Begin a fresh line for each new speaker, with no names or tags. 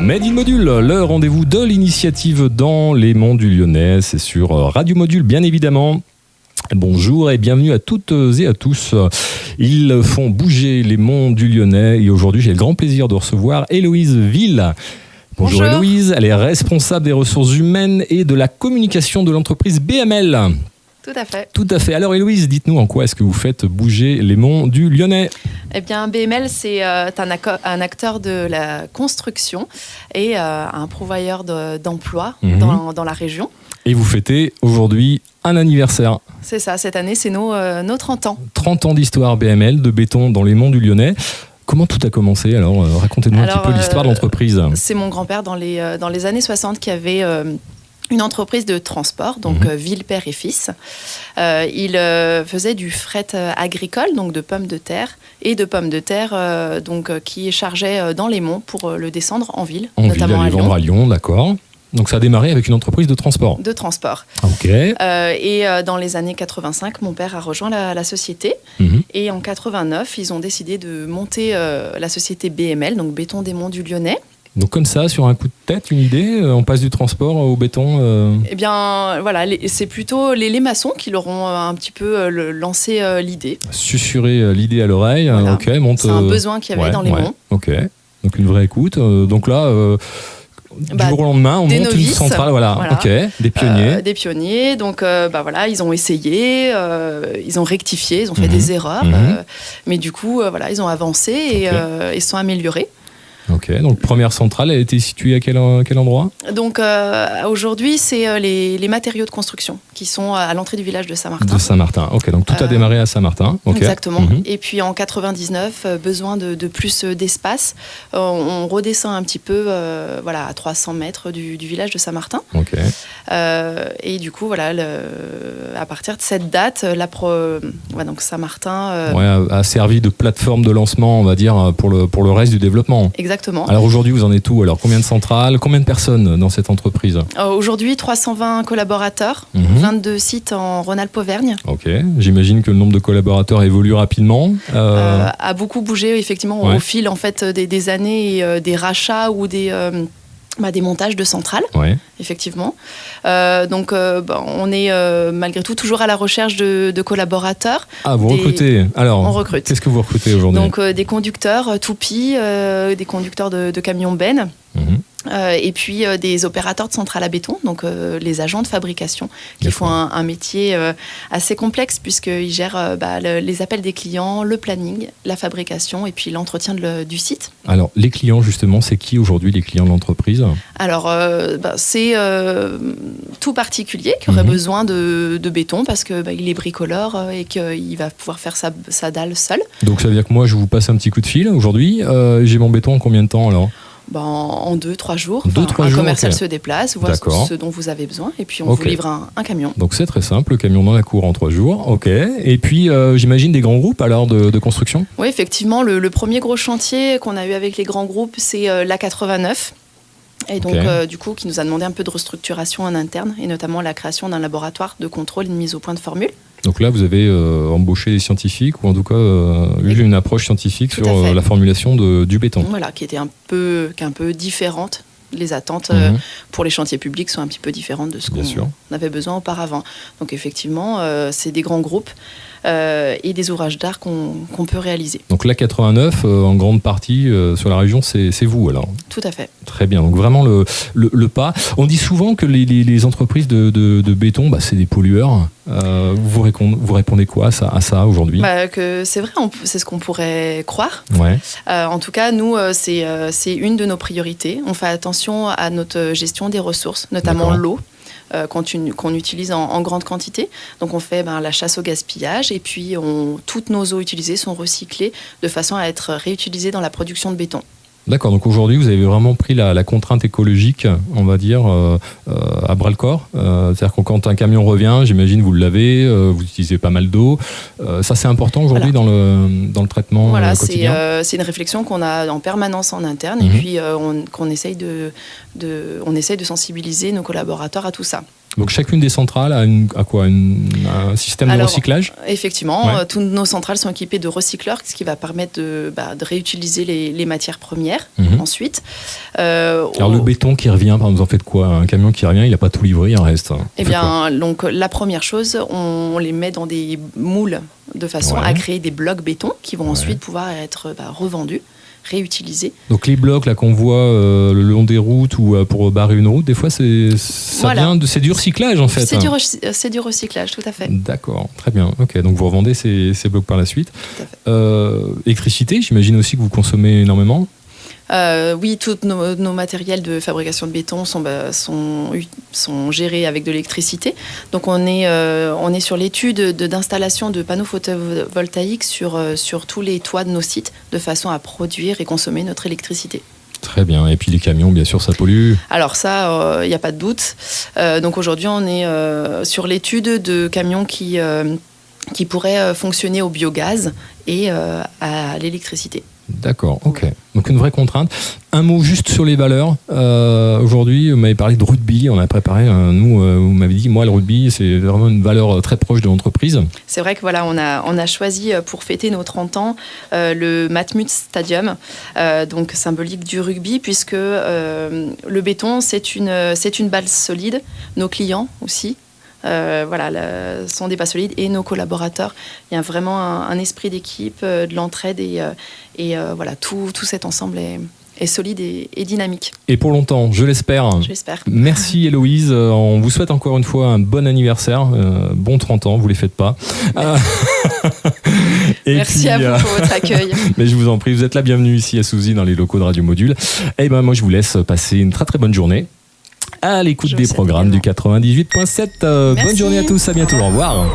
Made in Module, le rendez-vous de l'initiative dans les monts du Lyonnais, c'est sur Radio Module bien évidemment. Bonjour et bienvenue à toutes et à tous. Ils font bouger les monts du Lyonnais et aujourd'hui j'ai le grand plaisir de recevoir Héloïse Ville. Bonjour Héloïse, elle est responsable des ressources humaines et de la communication de l'entreprise BML.
Tout à fait.
Tout à fait. Alors Héloïse, dites-nous en quoi est-ce que vous faites bouger les monts du Lyonnais ?
Eh bien, BML, c'est un acteur de la construction et un pourvoyeur d'emploi dans la région.
Et vous fêtez aujourd'hui un anniversaire.
C'est ça, cette année, c'est nos 30 ans.
30 ans d'histoire BML, de béton dans les monts du Lyonnais. Comment tout a commencé ? Alors, racontez-nous un petit peu l'histoire de l'entreprise.
C'est mon grand-père dans les années 60 qui avait une entreprise de transport, donc Ville, père et fils. Il faisait du fret agricole, donc de pommes de terre, et de pommes de terre qui chargeait dans les monts pour le descendre en ville, notamment à Lyon.
Vendre à Lyon, d'accord. Donc ça a démarré avec une entreprise de transport.
De transport.
Ok.
Et dans les années 85, mon père a rejoint la société. Et en 89, ils ont décidé de monter la société BML, donc Béton des Monts du Lyonnais.
Donc comme ça, sur un coup de tête, une idée, on passe du transport au béton
Eh bien, voilà, c'est plutôt les maçons qui leur ont un petit peu lancé l'idée.
Susurrer l'idée à l'oreille,
voilà.
Ok, monte.
C'est un besoin qu'il y avait dans les monts.
Ok, donc une vraie écoute. Donc là, du jour au lendemain, on monte une centrale, voilà. Ok, des pionniers.
Des pionniers, donc voilà, ils ont essayé, ils ont rectifié, ils ont fait des erreurs, mais du coup, voilà, ils ont avancé et ils se sont améliorés.
Ok, donc première centrale, elle était située à quel endroit ?
Donc aujourd'hui, c'est les matériaux de construction qui sont à l'entrée du village de Saint-Martin.
De Saint-Martin, ok, donc tout a démarré à Saint-Martin. Okay.
Exactement. Et puis en 99, besoin de plus d'espace. On redescend un petit peu à 300 mètres du village de Saint-Martin.
Ok.
Et du coup, voilà, à partir de cette date, donc Saint-Martin
a servi de plateforme de lancement, on va dire, pour le reste du développement.
Exactement.
Alors aujourd'hui, vous en êtes où ? Alors combien de centrales ? Combien de personnes dans cette entreprise ?
Aujourd'hui, 320 collaborateurs, 22 sites en Rhône-Alpes-Auvergne.
Ok, j'imagine que le nombre de collaborateurs évolue rapidement.
A beaucoup bougé, effectivement, au fil en fait, des années et des rachats ou des montages de centrales, effectivement. On est malgré tout toujours à la recherche de collaborateurs.
Ah, vous recrutez ? Alors,
on recrute.
Qu'est-ce que vous recrutez aujourd'hui ?
Donc, des conducteurs toupies, des conducteurs de camions bennes. Et puis des opérateurs de centrales à béton, donc les agents de fabrication qui font un métier assez complexe puisqu'ils gèrent les appels des clients, le planning, la fabrication et puis l'entretien du site.
Alors les clients justement, c'est qui aujourd'hui les clients de l'entreprise ?
Alors c'est tout particulier qui aurait besoin de béton parce qu'il est bricoleur et qu'il va pouvoir faire sa dalle seul.
Donc ça veut dire que moi je vous passe un petit coup de fil aujourd'hui, j'ai mon béton en combien de temps alors ?
En 2-3 jours,
un
commercial se déplace, voit ce dont vous avez besoin et puis on vous livre un camion.
Donc c'est très simple, le camion dans la cour en 3 jours, ok. Et puis j'imagine des grands groupes alors de construction ?
Oui, effectivement, le premier gros chantier qu'on a eu avec les grands groupes, c'est l'A89. Et donc, du coup, qui nous a demandé un peu de restructuration en interne et notamment la création d'un laboratoire de contrôle et de mise au point de formules.
Donc là, vous avez embauché des scientifiques ou en tout cas eu une approche scientifique sur la formulation du béton.
Voilà, qui est un peu différente. Les attentes pour les chantiers publics sont un petit peu différentes de ce qu'on avait besoin auparavant. Donc effectivement, c'est des grands groupes et des ouvrages d'art qu'on peut réaliser.
Donc la 89, en grande partie sur la région, c'est vous alors ?
Tout à fait.
Très bien, donc vraiment le pas. On dit souvent que les entreprises de béton, c'est des pollueurs. Vous répondez quoi à ça aujourd'hui ?
Que c'est vrai, c'est ce qu'on pourrait croire.
Ouais.
En tout cas, nous, c'est une de nos priorités. On fait attention à notre gestion des ressources, notamment l'eau. Qu'on utilise en grande quantité. Donc on fait la chasse au gaspillage et puis toutes nos eaux utilisées sont recyclées de façon à être réutilisées dans la production de béton.
D'accord, donc aujourd'hui vous avez vraiment pris la contrainte écologique, on va dire, à bras-le-corps. C'est-à-dire que quand un camion revient, j'imagine vous le lavez, vous utilisez pas mal d'eau. Ça c'est important aujourd'hui dans le traitement quotidien.
C'est une réflexion qu'on a en permanence en interne et puis qu'on essaye de sensibiliser nos collaborateurs à tout ça.
Donc chacune des centrales a un système de recyclage ?
Effectivement, toutes nos centrales sont équipées de recycleurs, ce qui va permettre de réutiliser les matières premières ensuite.
Alors le béton qui revient, par exemple, vous en faites quoi ? Un camion qui revient, il n'a pas tout livré, il en reste.
Eh bien, donc la première chose, on les met dans des moules de façon à créer des blocs béton qui vont ensuite pouvoir être revendus, réutilisés. Donc
les blocs là qu'on voit le long des routes ou pour barrer une route, des fois c'est du recyclage en fait.
C'est du recyclage, tout à fait.
D'accord, très bien. Ok, donc vous revendez ces blocs par la suite.
Tout à fait.
Électricité, j'imagine aussi que vous consommez énormément.
Oui, tous nos matériels de fabrication de béton sont gérés avec de l'électricité. Donc on est sur l'étude d'installation de panneaux photovoltaïques sur tous les toits de nos sites, de façon à produire et consommer notre électricité.
Très bien. Et puis les camions, bien sûr, ça pollue.
Alors ça, il n'y a pas de doute. Donc aujourd'hui, on est sur l'étude de camions qui pourraient fonctionner au biogaz et à l'électricité.
D'accord, ok. Donc une vraie contrainte. Un mot juste sur les valeurs. Aujourd'hui, vous m'avez parlé de rugby. On a préparé, vous m'avez dit, moi, le rugby, c'est vraiment une valeur très proche de l'entreprise.
C'est vrai que voilà, on a choisi pour fêter nos 30 ans le Matmut Stadium, donc symbolique du rugby, puisque le béton, c'est une base solide. Nos clients aussi. Sont des bases solides et nos collaborateurs. Il y a vraiment un esprit d'équipe, de l'entraide et tout cet ensemble est solide et dynamique.
Et pour longtemps, je l'espère.
Je l'espère.
Merci Héloïse. On vous souhaite encore une fois un bon anniversaire. Bon 30 ans, vous les faites pas.
Merci à vous pour votre accueil.
Mais je vous en prie, vous êtes la bienvenue ici à Souzy dans les locaux de Radio Module. Et moi je vous laisse passer une très très bonne journée à l'écoute des programmes du 98.7. Bonne journée à tous, à bientôt, au revoir.